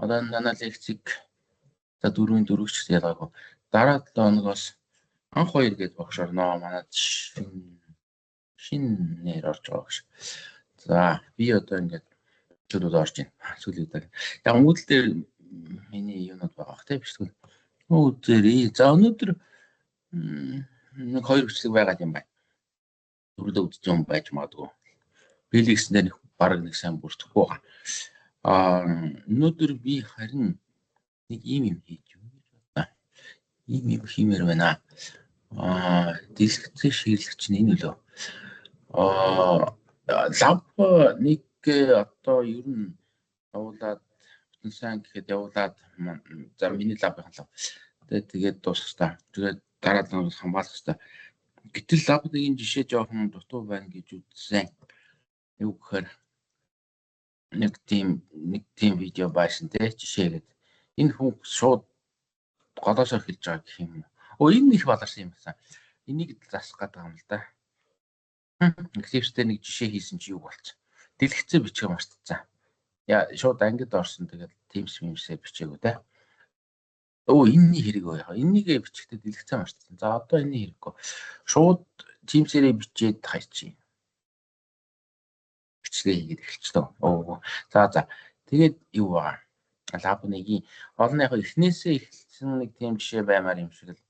Одоо манай лекцийг за 4-4 ч гэсэн ялгаагүй. Дараа 7 хоногоос анх 2 гээд багш орно. Манайд шинэ нэр орж байгаа гэж. За би одоо ингээд чөлөөд орж байна. Сүүлийн удаа. Яг үүдэл дээр миний юунууд байгаа бах тийм биш үү? Үүдэрээ. За өнөөдөр нэг 2 бичлэг байгаа юм байна. Дөрөвдөө үзэж юм байж магадгүй. Билэгсэн дээр баг нэг сайн бүрдэхгүй байгаа. Өнөөдөр би харин нэг ийм юм хийж юм гэж бодлоо. Ийм юм хиймээр байна. Диск ширлэгч нь энэ үлээ. Лав нэг одоо ер нь явуулаад бүтэн сайн гэхэд явуулаад за миний лавын лав. Тэгээд дуусах та. Тэгээд дараа нь хамгаалах та. Гэтэл лавны энэ жишээ жоохон дутуу байна гэж үзсэн. Юу гэхээр нэг тийм видео байсан те жишээгээд энэ хүн шууд голоосоо хэлж байгаа гэх юм. Энэ их баларсан юм байна. Энийг засах гэдэг юм л да. Эксепстэй нэг жишээ хийсэн чи юу болчих. Дэлгэцээ бичгээ мартцсан. Яа шууд ангид орсон тэгээд Teams-ээр бичээгүү те. Энэний хэрэг бай. Энийг бичихтэй дэлгэцээ мартцсан. За одоо энэний хэрэггүй. Шууд Teams-ээр бичээд хайчих. Бичлэгээ хийгээд эхэлчихлээ. За. Тэгээд юу байгаа? Лабныгийн олон яг эхнээсээ эхэлсэн нэг тийм жишээ баймаар юм шиг л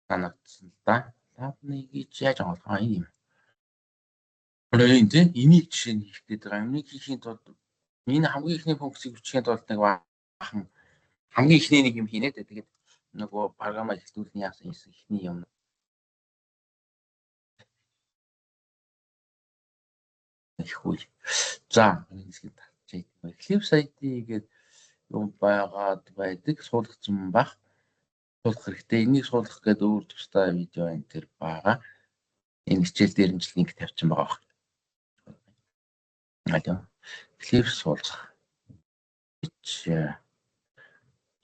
санагдсан л да. Лабныгийн яаж байгаа юм? Энийг жишээ нь хийх гээд байгаа. Энийг хийхийн тулд энэ хамгийн ихний функцийг бичихийн тулд нэг бахан хамгийн ихний нэг юм хийнэ. Тэгээд нөгөө програмаа эхлүүлэн яасан ихний юм. Ихгүй. За энэ хэсгийг татчих. Eclipse ID гэдэг юм байгаад байдаг суулгацсан баг. Суулгах хэрэгтэй. Энийг суулгах гэдэг өөр тусдаа видео энэ төр байгаа. Энэ хичээл дээр нь линк тавьсан байгаа. Eclipse суулгах.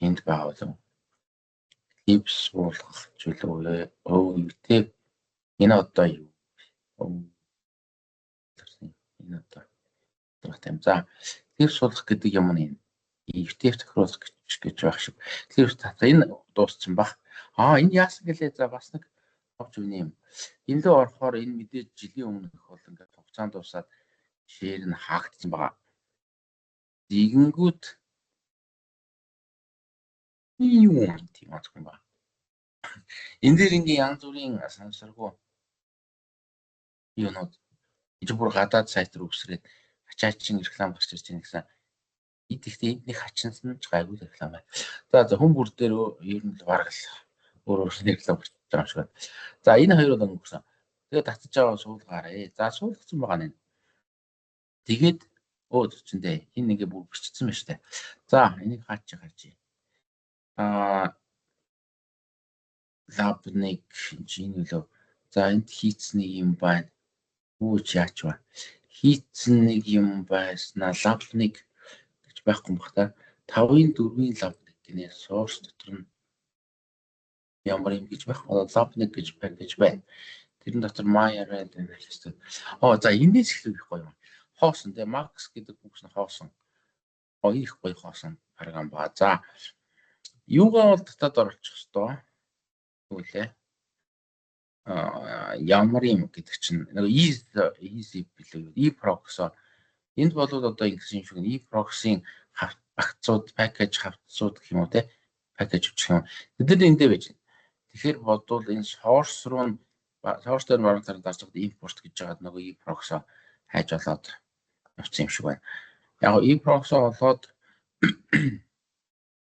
Энд байгаа болов. Eclipse суулгах чөлөө. Юу энэ одоо юу? Энэ одоо тийм. За Eclipse суулгах гэдэг юм нь энэ. UTF тохируулах гэж байх шиг. Eclipse энэ дууссан баг. Энэ яасан гэлээ за бас нэг товч үний юм. Энэ лөө орохоор энэ мэдээж жилийн өмнөх бол ингээд хугацаанд дуусаад шеэр нь хаагдсан байгаа. Тэгэнгүүт юу тийм азгүй ба. Энэ дээр ингээ янз бүрийн сансаргүй юунууд бүр гадаад сайт руу өсрээд ачаачин реклам гарч ирж байгаа гэсэн. Идэхтэй эднийг хачинсан ч гайгүй реклам байна. За хүн бүр дээр ер нь бараг л өөр реклам гарч байгаа юм шиг байна. За энэ хоёр бол өнгөрсөн. Тэгээд татчих аваа суулгаарай. За суулгацсан байгаа нэ. Тэгээд зүйчэндээ энэ ингээ бүр бичсэн байна штэ. За энийг хаачих. Лабник энэ үлээ. За энд хийцэн юм байна. Яач ба. Хийцэн нэг юм байснаа лабник гэж байхгүй юм бах та. 5-ын 4-ийн лабник гинэ source дотор нь ямар юм гэж байх. Labnik гэж package байна. Тэрэн дотор my-array гэдэг хэлсэн. За энэс их гоё юм. Хоосон те max гэдэг бүкс нь хоосон. Их гоё хоосон програм ба. За юугаа бол татаад оруулчих хэвээр. Үлээ. Ямар юм гэдэг чинь нэг easy билүү. eProxy. Энд бол одоо ингэсэн шиг eProxy-ийн багцууд, package хавцууд гэх юм уу те. Package гэх юм. Тэд нар эндээ байж байна. Тэгэхээр бодвол энэ source руу source дээр баруун талаар дарж байгаа import гэж байгаа нөгөө eProxy хайж болоод явсан юм шиг байна. Яг eProxy болоод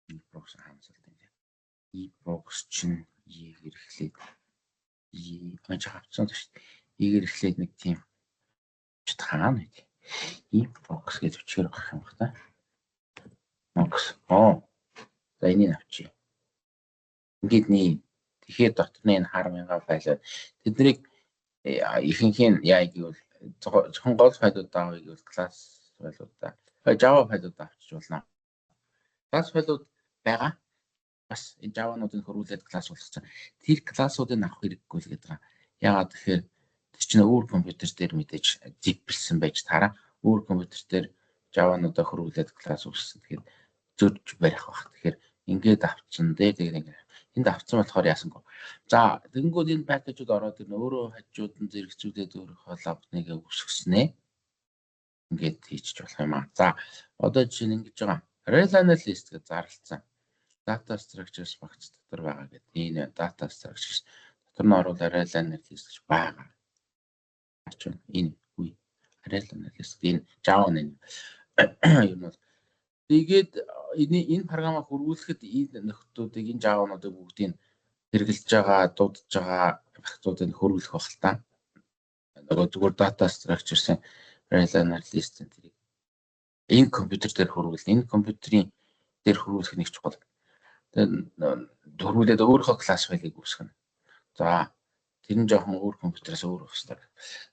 eProxy хаансалт юм. eProxy чинь ийгээр эхлээд яаж хавцсан шүү дээ. Ийгээр эхлээд нэг тийм хаана вэ? eProxy гэж өчгөр гарах юм байна та. Mox. За энийг авчи. Ингээд тэгэхээр дотны энэ хар мянга файл тэднийг ихэнх нь яа гэвэл зөвхөн гол файлууд авъя гэвэл класс файлуудаа Java файлуудаа авчиж болно. Класс файлууд байгаа. Бас энэ Java-нуудыг хөрвүүлээд класс болгосон. Тэр классуудыг авах хэрэггүй л гэдэг. Яагаад тэгэхээр тэр чинь өөр компьютер дээр мэдээж zip-лсэн байж таараа өөр компьютер дээр Java-нуудаа хөрвүүлээд класс үүсгэн. Тэгэхээр зөрж барих баг. Тэгэхээр ингээд авцсан дээ. Тэгээд ингээд энд авцсан болохоор яасангүй. За тэгэнгүүт энэ пакэжүүд ороод ирнэ. Өөрөө хажууд нь зэрэгцүүлээд өөрийнхөө лабныг үүсгэснэ. Ингээд хийчих болох юм аа. За одоо жишээ нь ингэж байгаа. Reliable list гэж зарлалцсан. Data structures багц дотор байгаа гэдэг. Энэ data structures дотор нь оруулаад reliable list гэж байгаа. Ачаа энэ үе reliable list энэ Java нэ. Юу нь тэгээд энэ програмыг хөрвүүлэхэд энэ нөхцөлүүдийг энэ Java-нуудыг бүгдийг хэрэгжилж байгаа, дуудаж байгаа багцуудыг хөрвүүлэх баг л та. Нөгөө зүгээр data structures-ийн reliable list тэрийг энэ компьютер дээр хөрвүүлнэ. Энэ компьютерийн дээр хөрвүүлэх нэг чухал. Тэгээд хөрвүүлээд өөрийнхөө класс файлыг үүсгэнэ. За тэр нь жоохон өөр компьютерээс өөр байх хэрэгтэй.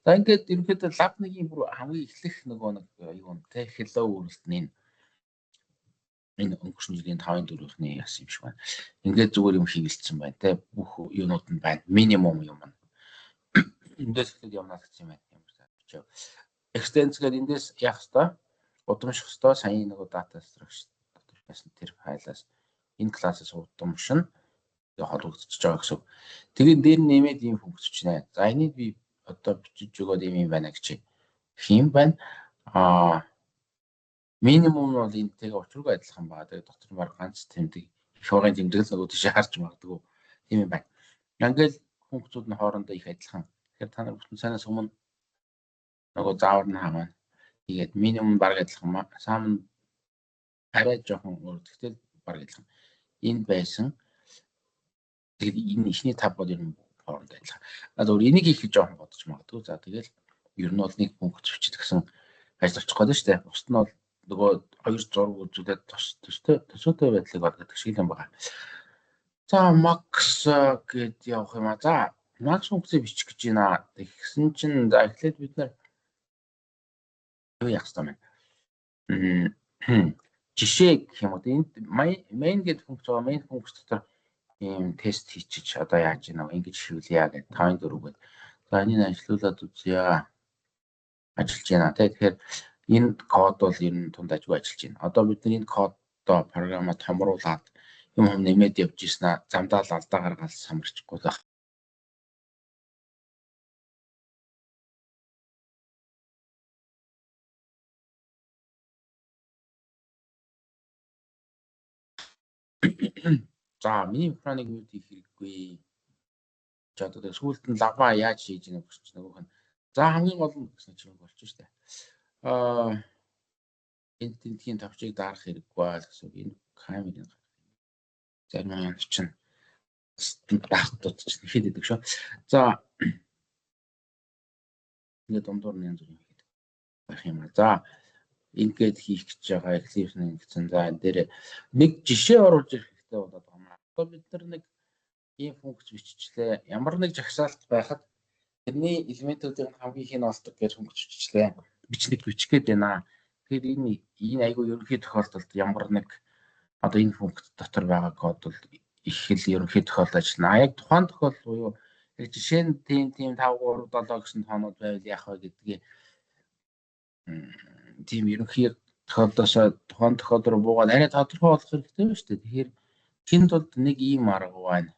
За ингээд ерөнхийдөө лабныгийн бүр хамгийн эхлэх нөгөө нэг юу нэ hello үрэлтний энэ өнгөрсөн жилийн 5-4-ний яасан юм шиг байна. Ингээд зүгээр юм хийгэлцсэн байна те бүх юунууд нь байна. Минимум юм. Эндээс ихэд юмнаас гэсэн юм байна. Extends гэдэг эндээс яах вэ? Удамших ёстой сайн нэг data structure дотор тэр файлаас энэ классаас удамшин холбогдчихж байгаа гэсэн. Тэгээд дээр нэмээд ийм функц бичнэ. За энийг би одоо бичиж өгөөд юм байна гэж хэм байна. Минимум нь бол энэтэйгээ учиргүй адилхан байгаа. Тэгээд дотор нь баг ганц тэмдэг их хогийн тэмдэглэл нөгөө тийш харж магадгүй тийм юм байна. Ингээл функцүүд нь хоорондоо их адилхан. Тэгэхээр та нар бүтэн сайнаас өмнө нөгөө заавар нь хамаа. Тэгээд минимум баг адилхан маа. Сам нь арай жоохон өөр. Тэгтэл баг адилхан. Энэ байсан. Тэгээд энэ ихний тав бол ер нь хоорондоо адилхан. Зөвхөн энийг хийх жоохон бодож магадгүй. За тэгэл ер нь бол нэг функц бичиж гэсэн ажил очих гээд шүү дээ. Бусд нь бол нөгөө хоёр зураг үзүүлээд төсөөтэй байдлыг олгодог шиг юм байна. За max гэд явах юм аа. За max функцийг бичих гэж байна. Тэгсэн чинь за эхлээд бид нар юу яах вэ? Жишээ гэх юм уу. Энд main гэдэг функц байгаа. Main функц дотор ийм тест хийчих одоо яаж ийм ингэж шивлэе гэдэг 5-4 гээд. За энийг ажиллуулад үзье. Ажиллаж байна. Тэгэхээр энэ код бол ер нь тунд ажгүй ажиллаж байна. Одоо бид нар энэ кодоо програмаа томруулаад юм нэмээд явж ирсэн аа. Замдаа л алдаа гаргаад самарчихгүй байх. За миний програмыг юу хийх хэрэггүй. За одоо сүүлд нь лава яаж хийж ийнэ гэж нөгөөх нь. За хамгийн гол нь гэсэн чинь болчих штэ. Энэ тентгийн тавчийг дарах хэрэггүй гэсэн энэ камерын зарим юм чинь багтууд чинь хэд идэг шүү. За ингээд дундуур нь янз бүр юм хийдэг байх юм аа. За ингээд хийх гэж байгаа Eclipse гэсэн. За энэ дээр нэг жишээ оруулж ирэх хэрэгтэй болоод байгаа юм аа. Одоо бид нар нэг ийм функц биччихлээ. Ямар нэг жагсаалт байхад тэрний элементүүдийн хамгийн их нь олдог гэж функц биччихлээ. Бичнийг бичих гээд байна. Тэгэхээр энэ айгүй ерөнхий тохиолдолд ямар нэг одоо энэ функц дотор байгаа код бол их хэл ерөнхий тохиолдолд ажиллана. Яг тухайн тохиолдол буюу яг жишээ нь тийм 5 3 7 гэсэн тоонууд байвал яах вэ гэдгийг тийм ерөнхий тохиолдолоос тухайн тохиолдол руу буугаад арай тодорхой болох хэрэгтэй байна шүү дээ. Тэгэхээр тэнд бол нэг ийм арга байна.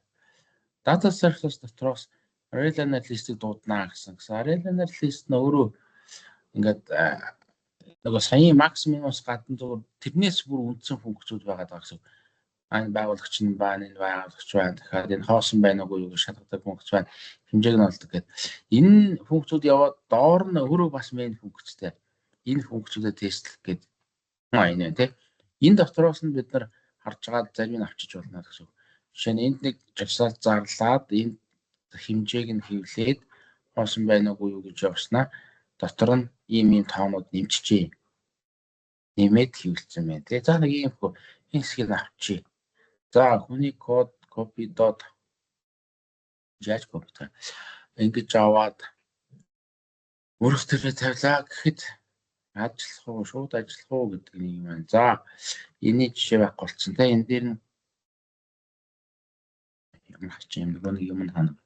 Data structures дотроос reliable list-ийг дуудана гэсэн. Reliable list нь өөрөө ингээд нөгөө саяын максимумаас гадна зүгээр тэрнээс бүр үндсэн функцүүд байгаа даа гэсэн. Энэ байгуулагч нь байна, энэ байгуулагч байна. Тэгэхээр энэ хоосон байна уугүй юу гэж шалгадаг функц байна. Хэмжээг нь олдог гэдэг. Энэ функцүүд яваад доор нь өөрөө бас main функцтэй. Энэ функцүүдэд тестлэх гэдэг юм байна тий. Энэ дотроос нь бид нар харж байгаа зарим нь авчиж болно гэсэн. Жишээ нь энд нэг жагсаалт зарлаад энэ хэмжээг нь хэвлээд хоосон байна уугүй юу гэж явснаа дотор нь ийм тоонууд нэмчихжээ. Нэмээд хэвлэлсэн байна. Тэгээ за нэг ийм энэ хэсгийг авчи. За хүний код copy dot яаж copy ингэж аваад өөрөөр хэлбэл тавилаа гэхэд ажиллах уу шууд ажиллах уу гэдэг нэг юм байна. За энэний жишээ байхгүй болцсон. Тэ энэ дээр нь ямар хач юм нэг юм хана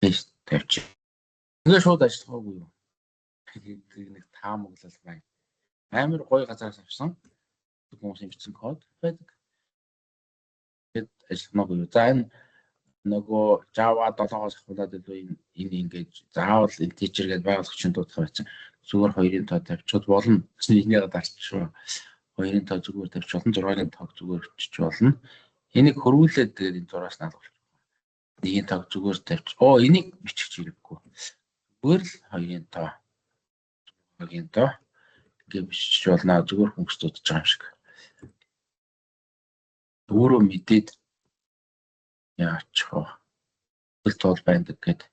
тест тавьчих. Ингээ шууд ажиллах уугүй юу? Нэг таамаглал байна. Амар гоё газараас авсан. хүмүүс хэмжсэн код байдаг. Тэгэд ажиллах нь юу? За энэ нөгөө Java 7-оос ахуулаад илүү энэ ингэж заавал integer гэж байгуулагчийн дуудах байсан. Зүгээр 2-ын тоо тавьчихвал болно. Энийг дарчихваа. 2-ын тоо зүгээр тавьчих болно. 6-ын тоо зүгээр өччих болно. Энийг хөрвүүлээд тэгээд энэ 6-аас наал болчих. 1-ийн тоо зүгээр тавьчих. Энийг бичих хэрэггүй. Зүгээр л 2-ын тоо 6-ын тоо гэж бичиж болно. Зүгээр хөнгөс дуудаж байгаа юм шиг. Өөрөө мэдээд яачих вэ? Тоол байдаг гэдэг.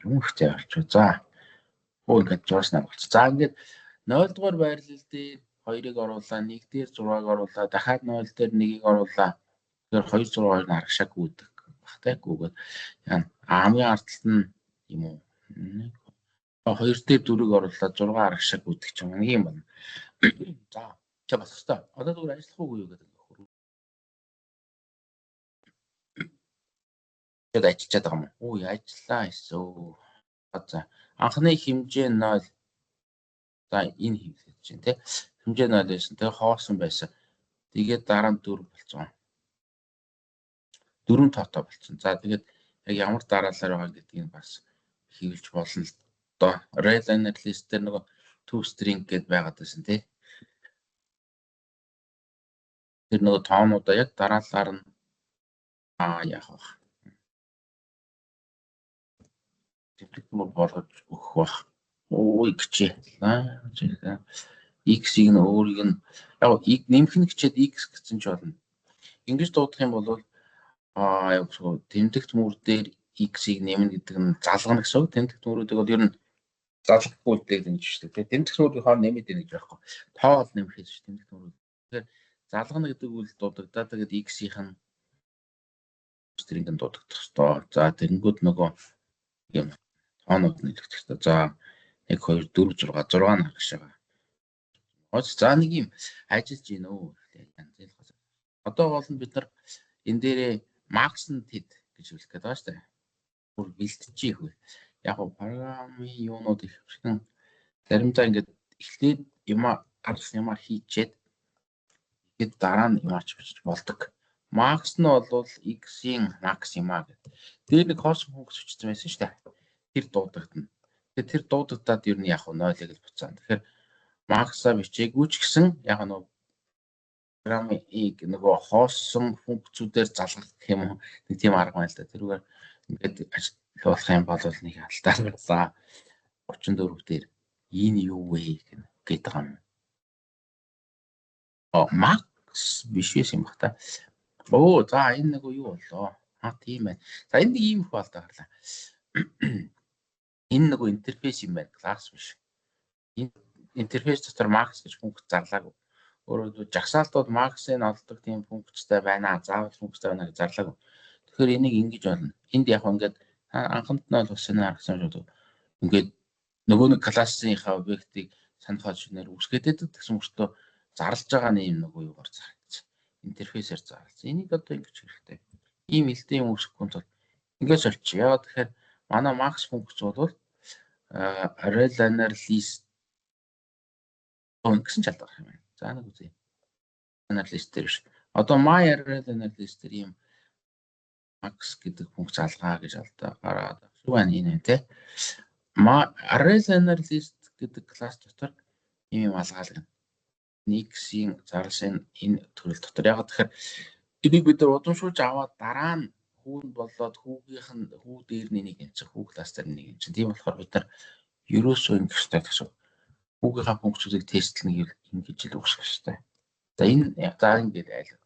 Юм ихтэй болчих. За. Ингээд 6-аас наал болчих. За ингээд 0 дугаар байрлал дээр 2-ыг оруулаа, 1 дээр 6-ыг оруулаа, дахиад 0 дээр 1-ийг оруулаа. Тэгэхээр 2 6 2 нь аргашаагүй гэдэг багтай гүгээд яа хамгийн ардлт нь юм уу? 2 дээр 4-ийг оруулаад 6 аргашаагүй гэдэг ч юм нэг юм байна. За, чи бас хэвээр. Одоо зүгээр ажиллах уугүй юу гэдэг. Тэгэд ажиллаад байгаа юм уу? Ажиллаа эсвэл. За, анхны хэмжээ 0. За, энэ хийлгэж чинь тий. Хэмжээ 0 байсан. Тэгээ хоосон байсан. Тэгээд дараа нь 4 болсон. 4 тоотой болсон. За, тэгээд яг ямар дараалал байгаа гэдгийг бас хийлж болно л доо. Rel-liner list дээр нөгөө toString гэдээ байгаад байсан тий. Тэр нөгөө тоонуудаа яг дараалалаар нь яах вэ? Тэмдэгтмөр болгож өгөх бах. Гिचээ. X-ийг нь өөрийг нь яг нэмэх нь гिचээд X гэсэн ч болно. Ингэж дуудах юм бол яг тэмдэгтмөр дээр X-ийг нэмнэ гэдэг нь залгана гэсэн үг. Тэмдэгтмөрүүдийг бол ер нь залгахгүй гэдэг юм шүү дээ. Тэмдэгтмөрүүдийн хооронд нэмээд байна гэж байхгүй. Тоол нэмэх гэж тэмдэгтмөрүүд. Тэгэхээр залгана гэдэг үйл дуудагдаад тэгээд X-ийн string нь дуудагдах ёстой. За тэгэнгүүт нөгөө юм тоонууд нэлэгдэх ёстой. За 1 2 4 6 6 нь агшаага. За нэг юм ажиллаж гин өө. Одоо бол бид нар энэ дээрээ max нь тэд гэж хэлэх гээд байгаа шүү дээ. Бүр бэлтжиж хөө. Яг нь програмын юунууд их хэвхэн заримдаа ингээд эхлээд гаргах юмаа хийчээд тэгээд дараа нь юмаач бичиж болдог. Max нь бол X-ийн maxima гэдэг. Тэр нэг хоосон функц хүчсэн байсан шүү дээ. Тэр дуудагдана. Тэгээд тэр дуудагдаад ер нь яг 0-ыг л буцаана. Тэгэхээр max-а бичээгүй ч гэсэн яг нь програмын нөгөө хоосон функцүүдээр залгах гэх юм уу нэг тийм арга байна л да. Тэрүүгээр ингээд ажиллах юм бол нэг алдаа гарсан. 34 дээр энэ юу вэ гэдэг юм. Max биш юм бах та. За энэ нэг юу болоо? Тийм байна. За энэ нэг ийм их болтой гарлаа. Энэ нэг интерфейс юм байна. Класс биш. Энэ интерфейс дотор Max гэж функц зарлаагүй. Өөрөөр жагсаалтууд Max-ыг олдог тийм функцтай байна. Заавал функцтай байна гэж зарлаагүй. Тэгэхээр энийг ингэж болно. Энд яг ингээд анхамд нь бол бас энэ аргасан шүү. Ингээд нөгөө нэг классынхаа объектыг санахад шинээр үсгээд байдаг. Тэгсэн мөртөө зарлж байгаа нэм нөгөө юугаар зарлагдсан. Интерфейсээр зарлагдсан. Энийг одоо ингэж хэрэгтэй. Ийм илтэй юм үүсэхгүй тул ингэж олчих. Яагаад тэгэхээр манай Max функц бол rel-liner list гэсэн ч алдаг юм байна. За нэг үзье. Rel-liner list дээр биш. Одоо my rel-liner list дээр ийм Max гэдэг функц алгаа гэж алдаа гараад шүү байна энэ тий. Rel-liner list гэдэг класс дотор ийм алгаална. X-ийн зарласан энэ төрөл дотор яг тэгэхээр энийг бид нар удамшуулж аваад дараа нь хүүнд болоод хүүгийнх нь хүү дээр нэг юм чи хүү класс дээр нэг юм чи тийм болохоор бид нар ерөөсөө ингэх хэрэгтэй гэсэн. Хүүгийнхаа функцүүдийг тестлэнэ ингэж л үүсгэх хэрэгтэй. За энэ ингээд айл юм.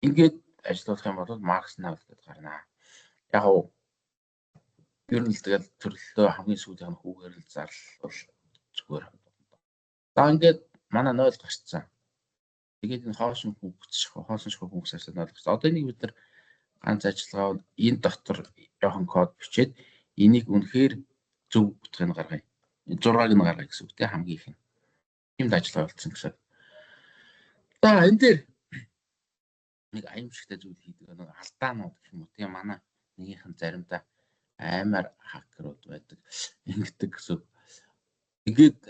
Ингээд ажиллах юм бол Max наал гэдээ гарнаа. Яг уу ер нь л тэгэл төрлөө хамгийн сүүлийн хүүгээр л зарлал зүгээр. За ингээд манай 0 гарцсан. Тэгээд энэ хоосон шахуу функцээс 0 гарсан. Одоо энийг бид нар ганц ажиллагаа энэ дотор жоохон код бичээд энийг үнэхээр зөв утгыг гаргая. 6-ыг нь гаргая гэсэн үг тийм хамгийн их нь. Тиймд ажиллагаа болцсон гэсэн. За энэ дээр нэг аимшигтай зүйл хийдэг нэг алдаанууд гэх юм уу тийм манай нэгийнх нь заримдаа аймаар хакерууд байдаг. Ингэдэг гэсэн. Тэгээд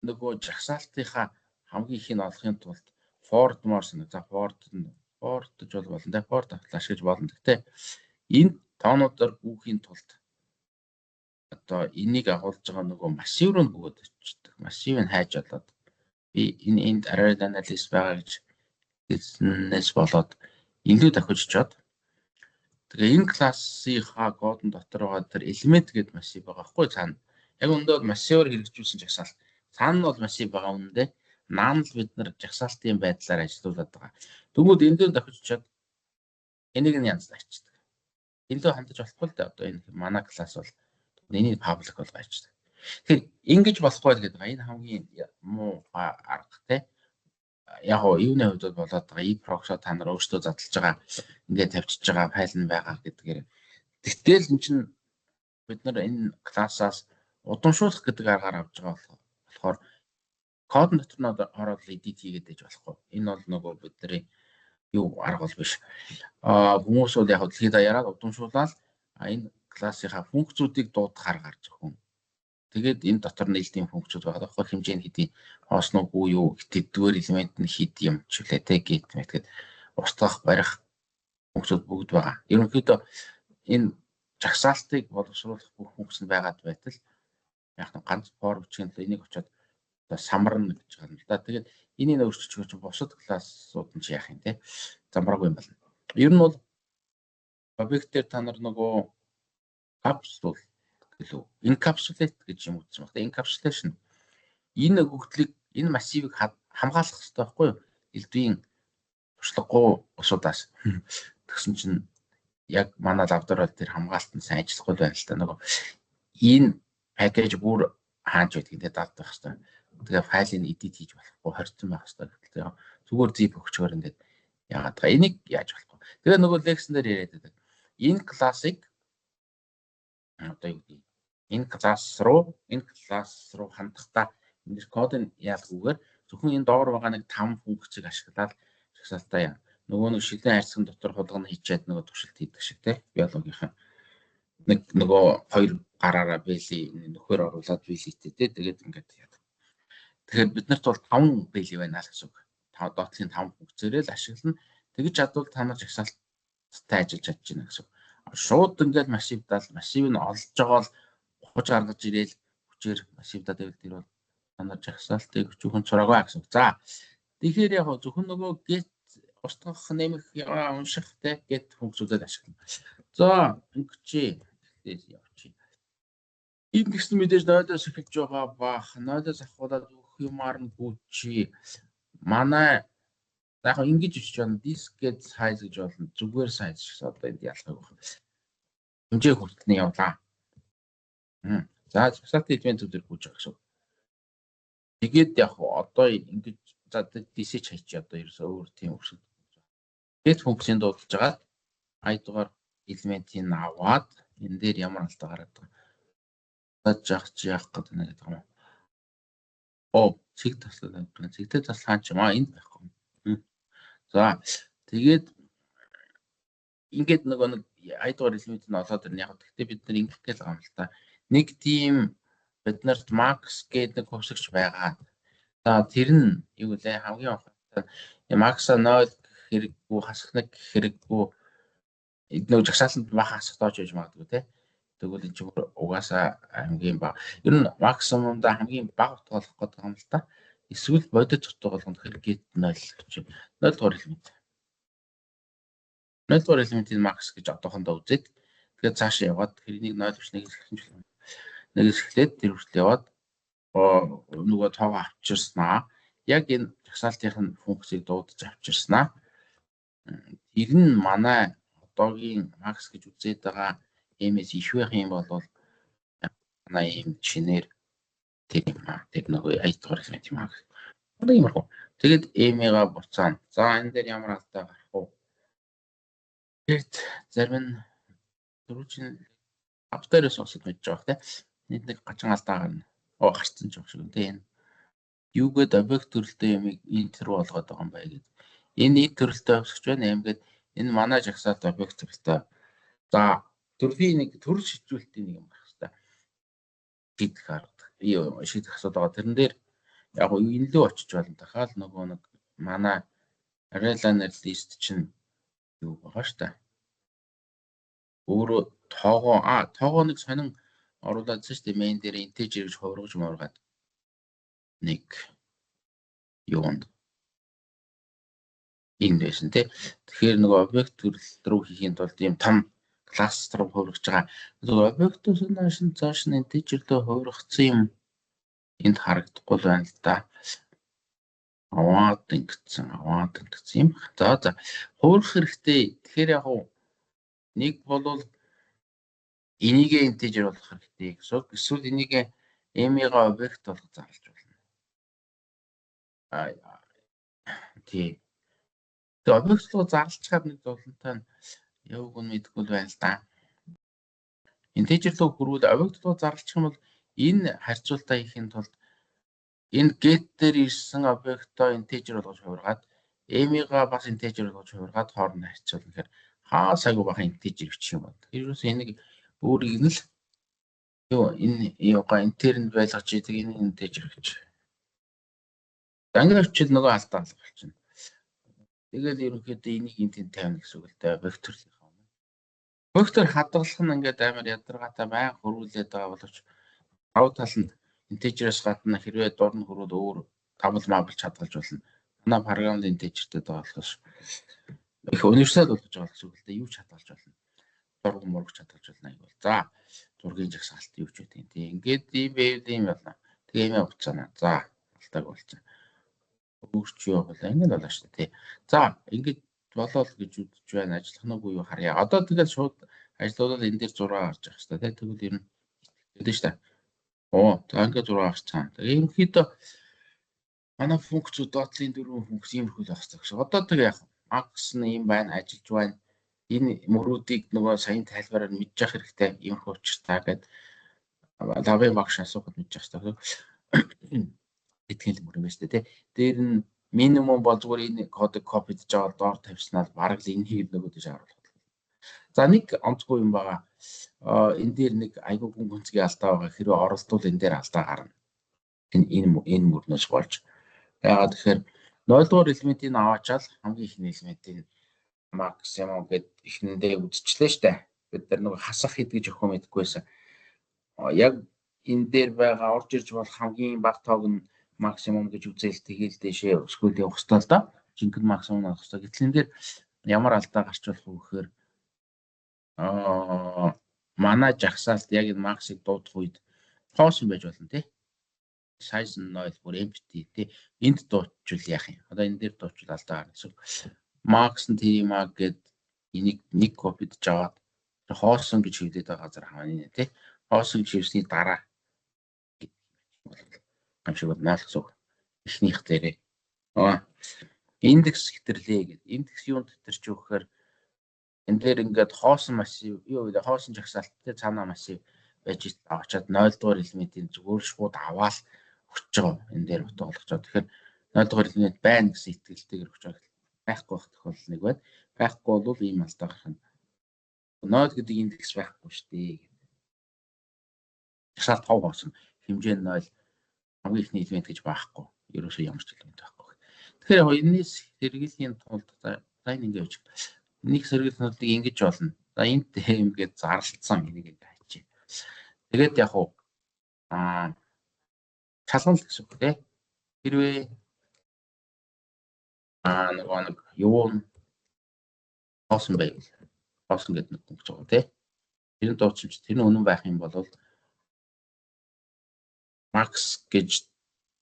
нөгөө жагсаалтынхаа хамгийн их нь олохын тулд Ford Morse за Ford гэж бол болно те Ford автал ашиглаж болно. Гэхдээ энэ тоонуудаар гүйхийн тулд одоо энийг агуулж байгаа нөгөө массив руу бөгөөд очдог. Массивыг хайж болоод би энд arid analysis байгаа гэж хэлснээс болоод илүү давхиж чад. Тэгээ энэ классынхаа кодон дотор байгаа тэр элемент гэдэг массив байгаа хгүй цаана. Яг өндөө массиваар хэрэгжүүлсэн жагсаалт. Цаана нь бол массив байгаа үнэндээ наан л бид нар жагсаалтын байдлаар ажиллаулаад байгаа. Тэгмүүд энэ дээр давхиж чад энийг нь янз ачдаг. Илүү хандаж болохгүй л дээ одоо энэ манай класс бол энийг паблик болгоо ачдаг. Тэгэхээр ингэж болохгүй л гэдэг. Энэ хамгийн муу арга те. Яг гоо юуны хувьд болоод байгаа e-proxy та нар өөрсдөө задлж байгаа ингээд тавьчихж байгаа файл нь байгаа гэдгээр. Тэгтэл эн чинь бид нар энэ классаас удамшуулах гэдэг аргаар авч байгаа болохоор код дотор нь ороод edit хийгээд ээж болохгүй. Энэ бол нөгөө бидний юу арга бол биш. Хүмүүс бол яг дэлхийд даяараа удамшуулаад энэ классынхаа функцүүдийг дуудах аргаар зөвхөн. Тэгээд энэ дотор нээлтийн функцүүд байгаа. Давхар хэмжээний хэдий хоосноогүй юу тэдгээр элемент нь хэд юм ч үлээ те гэт мэтгэд устгах барих функцүүд бүгд байгаа. Ерөнхийдөө энэ жагсаалтыг боловсруулах бүх функц нь байгаад байтал яг нь ганц for бичгийн л энийг очиод самарна гэж байгаа юм л да. Тэгээд энийг өөрчилж чинь бусад классууд нь яах юм те замбраагүй юм байна. Ер нь бол объект дээр та нар нөгөө капсул гэлөө encapsulate гэж юм үзсэн байна. Encapsulation энэ өгөгдлийг энэ массивыг хамгаалах хэрэгтэй байхгүй юу? Элдвийн туршлагагүй усудаас. Тэгсэн чинь яг манай лабораторид тэр хамгаалтанд сайн ажиллахгүй байна л та нөгөө энэ пакэж бүр хааж байдаг гэдэг дадаг хэвээр. Тэгээ файлыг edit хийж болохгүй хоригдсон байх хэвээр. Зүгээр zip өгчөөр ингээд яагаад байгаа. Энийг яаж болохгүй. Тэгээ нөгөө лекцэн дээр яриад байдаг. Энэ классыг одоо юу гэдэг энэ класс руу хандахдаа энэ кодын яалгүйгээр зөвхөн энэ доор байгаа нэг 5 функцийг ашиглаад жагсаалтаа яа. Нөгөө нэг шилэн хайрцаг дотор хулгана хийчихэд нөгөө туршилт хийдэг шиг те биологийн нэг нөгөө хоёр гараараа бэли нөхөр оруулаад бэлитэй те тэгээд ингээд яадаг. Тэгэхээр бид нарт бол 5 бэли байна л гэсэн үг. Доотлын 5 функцээрээ л ашиглана. Тэгж чадвал та нар жагсаалттай ажиллаж чадж байна гэсэн үг. Шууд ингээд массив нь олж байгаа бол ухаж гаргаж ирээл хүчээр массивдаа дэвлэлт бол та нар жагсаалтыг өчүүхэн цураагүй гэсэн үг. За тэгэхээр яг зөвхөн нөгөө get устгах нэмэх унших те get функцүүдэд ашиглана. За ингэчээ явчих. Энэ гэсэн мэдээж нойлоос эхэлж байгаа баах. Нойлоос авахудаа бүх юмар нь гүчи. Манай яг ингэж бичиж байна. Disk size гэж болно. Зүгээр size шиг одоо энд ялгаагүй байна. Хэмжээ хүртэлний явлаа. За жагсаалтын элемент зүгээр гүйж байгаа гэсэн. Тэгээд яг одоо ингэж за DC хайчи одоо ерөөсөө өөр тийм өсөж. Get функцийн дуудаж байгаа. I-дугаар элементийг аваад энэ дээр ямар алдаа гараад байгаа. Яах гэдэг нэг юм. Цэг таслаад байна. Цэгтэй таслах юм энд байхгүй. За тэгээд ингээд нөгөө нэг I-дугаар элементийг олоод ирнэ. Яг гэхдээ бид нар ингэх гээл байгаа юм л та. Нэг тийм бид нарт max гэдэг нэг хувьсагч байгаа. За тэр нь юу вэ? Хамгийн анхаарал max 0 хэрэггүй хасах нэг хэрэггүй нэг жагсаалтанд бага хасах тоож байж магадгүй те. Тэгвэл энэ чинь угаасаа хамгийн бага. Ер нь максимумда хамгийн бага утгаалах гэдэг юм л та. Эсвэл бодит утга болгоно хэрэггээд 0 гэж. 0 дугаар элемент. 0 дугаар элементийн max гэж одоохондоо үзээд тэгээд цаашаа яваад тэрнийг 0 биш нэг эхлээд тэр хүртэл яваад нөгөө тоогоо авчирснаа. Яг энэ жагсаалтын функцийг дуудаж авчирснаа. Тэр нь манай одоогийн max гэж үзээд байгаа MS иш байх юм бол манай ийм шинээр тэр нөгөө I-дугаар элемент юм аа. Одоо иймэрхүү. Тэгээд M-га буцаана. За энэ дээр ямар алдаа гарах вэ? Тэгэд зарим нь дөрвөн автоорос осод байж байгаа тийм. Нэг гажин алдаа гарна. Гарцсан ч юм шиг тийм. Юу гэдэг объект төрөлтэй юмыг int руу болгоод байгаа юм байна гэдэг. Энэ int төрөлтэй өсөж байна. M гэдэг энэ манай жагсаалт объект төрөлтэй. За төрлийн нэг төрөл шийдвэрлэлтийн нэг юм байна. Шийдэх арга. Шийдэх асуудал байгаа. Тэрэн дээр яг энэ лөө очиж болно. Дахиад нөгөө нэг манай Reliable list чинь юу байгаа шүү дээ. Өөрөө тоогоо нэг сонин оруулаад шүү дээ. Main дээр integer гэж хувиргаж муургаад нэг юунд энэ байсан тий. Тэгэхээр нөгөө объект төрөл рүү хийхийн тулд ийм том класс руу хувиргаж байгаа. Нөгөө объектоос наашин цааш нь integer рүү хувиргацсан юм энд харагдахгүй байна л да. Аваад ингэсэн юм. За хувирах хэрэгтэй. Тэгэхээр яг нэг болвол энийг integer болгох хэрэгтэй. Эсвэл энийг m-ийн объект болгож зарлж болно. Тий. Тэгээ объект руу зарлцгаад нэг зовлонтой нь яваг нь мэдэхгүй байна л да. Integer руу хүрвэл объект руу зарлчих юм бол энэ харьцуултаа хийхин тулд энэ get дээр ирсэн объектоо integer болгож хувиргаад m-ийн бас integer болгож хувиргаад хоорондоо харьцуулна гэхээр хаасаагүй бахан integer бичих юм байна. Ерөөс энийг өөрийг нь л энэ интерн байлгаж идэг энэ integer гэж. Англи хичээл нөгөө алдаа болчихно. Тэгээд ерөнхийдөө энийг энэ тавина гэсэн үг л дээ векторлынхаа. Вектор хадгалах нь ингээд амар ядаргаатай байнга хөрвүүлээд байгаа боловч гав тал нь integer-ээс гадна хэрвээ дурн хөрвөл өөр double marble хадгалж болно. Манай програмд integer-тэй байгаа болохоос их универсал болгож байгаа гэсэн үг л дээ. Юу ч хадгалж болно. Дург мургч хадгалж болно аяг бол. За зургийн жагсаалт юу ч үгүй тийм. Ингээд ийм байвал ийм байна. Тэгээ юм явуулцгаана. За алтайг болцсон. Өөрч юу болоо ингэ болоо шүү дээ. За ингэж болоод гэж үзэж байна. Ажиллах нь үгүй юу харъя. Одоо тэгээд шууд ажлуудад энэ дээр 6 гарч байгаа шүү дээ. Тэгвэл ер нь гэдэг шүү дээ. За ингэ 6 гарцсан. Тэгээ ерөнхийдөө манай функцүүд доотлын 4 функц иймэрхүү л багцсан гэсэн. Одоо тэгээ яг max нь юм байна, ажиллаж байна. Энэ мөрүүдийг нөгөө саяны тайлбараар мэдж явах хэрэгтэй. Иймэрхүү учиртай гэдэг лавын багш асуухад мэдж явах хэрэгтэй. Этгэл мөр юм байна шүү дээ. Дээр нь минимум бол зүгээр энэ кодыг копидж аваад доор тавьснаар бараг л энийг нөгөө тийш харуулах. За нэг онцгүй юм байгаа. Энэ дээр нэг айгүй гүн гүнзгий алдаа байгаа. Хэрвээ оролдвол энэ дээр алдаа гарна. Энэ мөрнөөс болж. Яагаад тэгэхээр 0 дугаар элементийг аваачаал хамгийн ихний элементийн максимум гэд ихнэндээ үзчихлээ шүү дээ. Бид нар нөгөө хасах хэд гэж өгөх мэдэхгүй байсан. Яг энэ дээр байгаа орж ирж болох хамгийн бага тоог нь максимум гэж үзэл тэгээл дэшээ өсгөл явах хэрэгтэй л да. Жинхэнэ максимум авах хэрэгтэй. Гэтэл энэ дээр ямар алдаа гарч болох вэ гэхээр манай жагсаалт яг энэ максыг дуудах үед хоосон байж болно тий. Size нь 0 бүр empty тий. Энд дуучвал яах юм? Одоо энэ дээр дуучвал алдаа гарна гэсэн. Max нь тэр юм аа гэд энийг нэг копидж аваад хоосон гэж хэлээд байгаа газар хаана тий. Хоосон гэж хэлсний дараа амшиг бол наалх зүг ихнийх дээрээ индекс хэтэрлээ гэдэг. Индекс юунд хэтэрч юу гэхээр энэ дээр ингээд хоосон массив юу вэ? Хоосон жагсаалттай цаанаа массив байж авчаад 0 дугаар элементийн зүгээр шууд аваад өгч байгаа. Энэ дээр утгаалгачаа. Тэгэхээр 0 дугаар элемент байна гэсэн итгэлтэйгээр өгч байгаа. Байхгүй байх тохиолдол нэг байна. Байхгүй бол ийм алдаа гарах нь 0 гэдэг индекс байхгүй шүү дээ. Жагсаалт тав хоосон хэмжээ нь 0 хамгийн ихний элемент гэж байхгүй. Ерөөсөө ямар ч элемент байхгүй. Тэгэхээр энэс сэргийлхийн тулд за энэ ингэ явж байна. Нэг сэргийлнүүдийг ингэж болно. За энд ингээд зарлцсан энийг ингэ хайчих. Тэгээд яг уу шалгал гэсэн үг тийм. Хэрвээ нэг юу хоосон байвал хоосон гэдэг нэг функц байгаа тийм. Тэр нь дууцсан ч тэр нь үнэн байх юм бол max гэж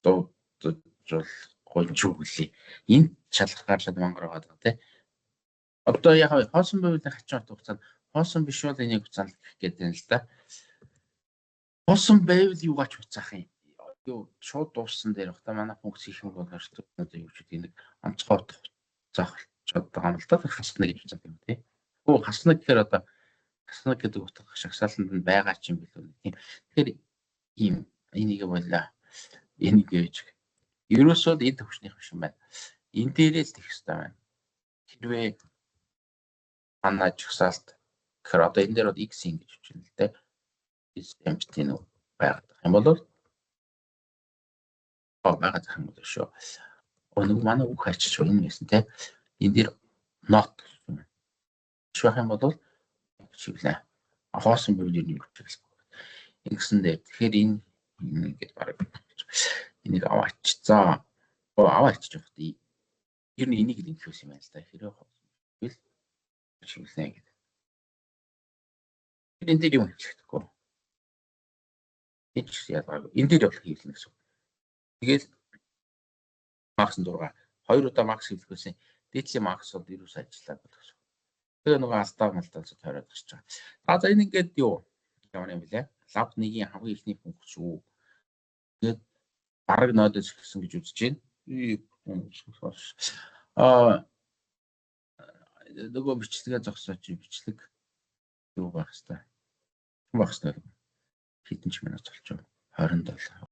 дуудаж гонч үглээ. Энд шалгахаар шал мангар байгаа тийм. Одоо яг хоосон байвал хачин хот хугацаанд хоосон биш бол энийг хугацаанд гэх гээд байна л да. Хоосон байвал юугаач хуцаах юм. Юу шууд дууссан дээр бахта манай функц их юм бол одоо юу ч гэдэг нэг онцгой хуцаах чад байгаа юм л да. Хасна гэж үздэг юм тийм. Хасна гэхээр одоо хасна гэдэг утга шагсаалтанд нь байгаа ч юм билүү тийм. Тэгэхээр ийм энийг болоо. Энийг яаж ерөөсөө энэ төвчнийх биш юм байна. Энэ дээрээ л тех хэрэгтэй байна. Хэрвээ манай жагсаалт гэхээр одоо энэ дээр бол x ингэж үчнэ л дээ. Empty нүү байгаад байгаа юм бол байгаа зах юм бол шүү. Нэг манай үг хайчиж байна гэсэн те. Энэ дээр not швах юм бол бичвэлээ. Хоосон бивд юу гэж ингэсэндээ тэгэхээр энэ ингээд бараг энийг аваач. За аваач жоох тий. Ер нь энийг л инфьюз юм байна л да. Хэрэг хэл бичвэлээ гэдэг. Энэ дээр юм хэлэхгүй. Энд ч ялгаагүй. Энэ дээр бол хийлнэ гэсэн. Тэгэл Макс 6 2 удаа Макс хэлэх байсан. Дээдлийн Макс бол ерөөс ажиллаад байна гэсэн. Тэгээ нөгөө астаа малтаас тойроод гарч байгаа. За энэ ингээд юу ямар юм бэлээ? Лав 1-ийн хамгийн ихний функц шүү. Тэгээд бараг нойдос гэсэн гэж үзэж байна. Нөгөө бичлэгээ зогсооч бичлэг юу байх хэвээр. Хэдэн ч минут болчих. 27